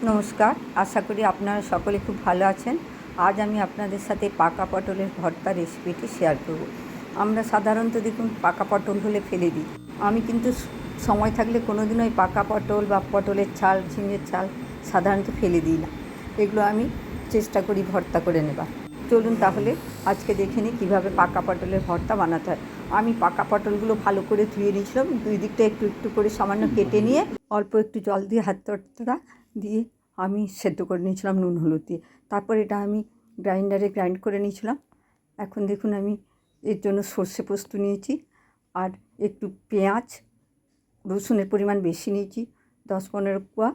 নমস্কার, আশা করি আপনারা সকলে খুব ভালো আছেন। আজ আমি আপনাদের সাথে পাকা পটলের ভর্তা রেসিপিটি শেয়ার করব। আমরা সাধারণত দেখুন পাকা পটল হলে ফেলে দিই। আমি কিন্তু সময় থাকলে কোনো দিন ওই পাকা পটল বা পটলের ছাল, ঝিঙের ছাল সাধারণত ফেলে দিই না। এগুলো আমি চেষ্টা করি ভর্তা করে নেবার। চলুন তাহলে আজকে দেখে নিই কীভাবে পাকা পটলের ভর্তা বানাতে হয়। আমি পাকা পটলগুলো ভালো করে ধুয়ে নিয়েছিলাম, দুই দিকটা একটু একটু করে সামান্য কেটে নিয়ে অল্প একটু জল দিয়ে হাত দিয়ে আমি সেদ্ধ করে নিয়েছিলাম নুন হলুদ দিয়ে। তারপর এটা আমি গ্রাইন্ডারে গ্রাইন্ড করে নিয়েছিলাম। এখন দেখুন আমি এর জন্য সর্ষে পোস্ত নিয়েছি, আর একটু পেঁয়াজ, রসুনের পরিমাণ বেশি নিয়েছি 10-15 কোয়া,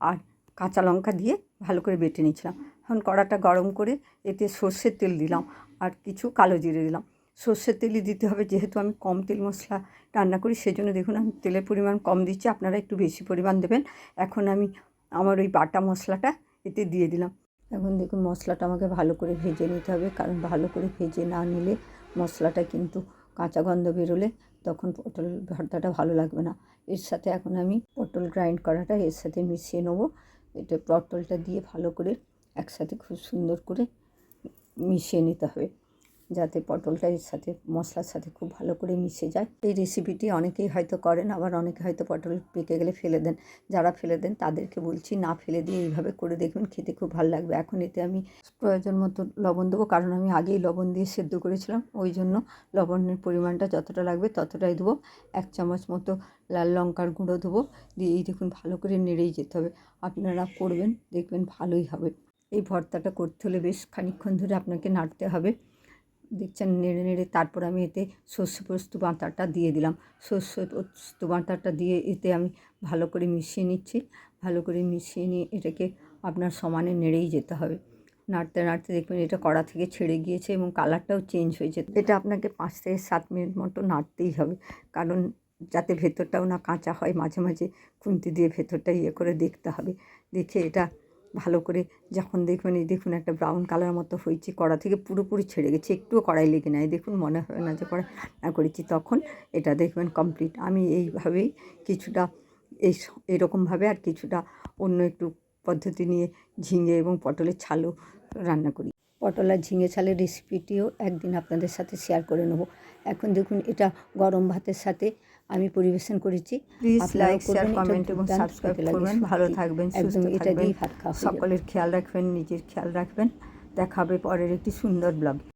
আর কাঁচা লঙ্কা দিয়ে ভালো করে বেটে নিয়েছিলাম। এখন কড়াটা গরম করে এতে সর্ষের তেল দিলাম আর কিছু কালো জিরে দিলাম। সর্ষের তেলই দিতে হবে, যেহেতু আমি কম তেল মশলা রান্না করি সেজন্য দেখুন আমি তেলের পরিমাণ কম দিচ্ছি, আপনারা একটু বেশি পরিমাণ দেবেন। এখন আমি আমার ওই বাটা মশলাটা এতে দিয়ে দিলাম। এখন দেখুন মশলাটা আমাকে ভালো করে ভেজে নিতে হবে, কারণ ভালো করে ভেজে না নিলে মশলাটা কিন্তু কাঁচা গন্ধ বেরোলে তখন পটল ভর্তাটা ভালো লাগবে না। এর সাথে এখন আমি পটল গ্রাইন্ড করাটা এর সাথে মিশিয়ে নেবো। এটা পটলটা দিয়ে ভালো করে একসাথে খুব সুন্দর করে মিশিয়ে নিতে হবে, যাতে পটলটা এর সাথে মশলার সাথে খুব ভালো করে মিশে যায়। এই রেসিপিটি অনেকেই হয়তো করেন, আবার অনেকে হয়তো পটল পেকে গেলে ফেলে দেন। যারা ফেলে দেন তাদেরকে বলছি না ফেলে দিয়ে এইভাবে করে দেখবেন, খেতে খুব ভালো লাগবে। এখন এতে আমি প্রয়োজন মতো লবণ দেবো, কারণ আমি আগেই লবণ দিয়ে সেদ্ধ করেছিলাম, ওই জন্য লবণের পরিমাণটা যতটা লাগবে ততটাই দেবো। 1 চামচ মতো লাল লঙ্কার গুঁড়ো দেবো, দিয়ে এই দেখুন ভালো করে নেড়েই যেতে হবে। আপনারা করবেন দেখবেন ভালোই হবে। এই ভর্তাটা করতে হলে বেশ খানিকক্ষণ ধরে আপনাকে নাড়তে হবে। দেখছেন নেড়ে নেড়ে তারপর আমি এতে সর্ষে পোস্ত বাটাটা দিয়ে দিলাম। সর্ষে পোস্ত বাটাটা দিয়ে এতে আমি ভালো করে মিশিয়ে নিচ্ছি। ভালো করে মিশিয়ে নিয়ে এটাকে আপনার সমানে নেড়েই যেতে হবে। নাড়তে নাড়তে দেখবেন এটা কড়া থেকে ছেড়ে গিয়েছে এবং কালারটাও চেঞ্জ হয়েছে। এটা আপনাকে 5 থেকে 7 মিনিট মতো নাড়তেই হবে, কারণ যাতে ভেতরটাও না কাঁচা হয়। মাঝে মাঝে খুন্তি দিয়ে ভেতরটা করে দেখতে হবে। দেখে এটা ভালো করে যখন দেখবেন, এই দেখুন একটা ব্রাউন কালার মতো হয়েছে, কড়া থেকে পুরোপুরি ছেড়ে গেছে, একটুও কড়াই লেগে নেয়, দেখুন মনে হয় না যে কড়াই রান্না করেছি, তখন এটা দেখবেন কমপ্লিট। আমি এইভাবেই কিছুটা এরকমভাবে আর কিছুটা অন্য একটু পদ্ধতি নিয়ে ঝিঙে এবং পটলের ছালও রান্না করি। পটল আর ঝিঙে ছালের রেসিপিটিও একদিন আপনাদের সাথে শেয়ার করে নেব। এখন দেখুন এটা গরম ভাতের সাথে আমি পরিবেশন করেছি। প্লিজ লাইক, শেয়ার, করবেন, কমেন্ট এবং সাবস্ক্রাইব করবেন। ভালো থাকবেন, সুস্থ এটা থাকবেন, দিয়েই ভাত খাওয়া হয়ে যাবে। সকলের খেয়াল রাখবেন, নিজের খেয়াল রাখবেন। দেখা হবে পরের একটি সুন্দর ব্লগ।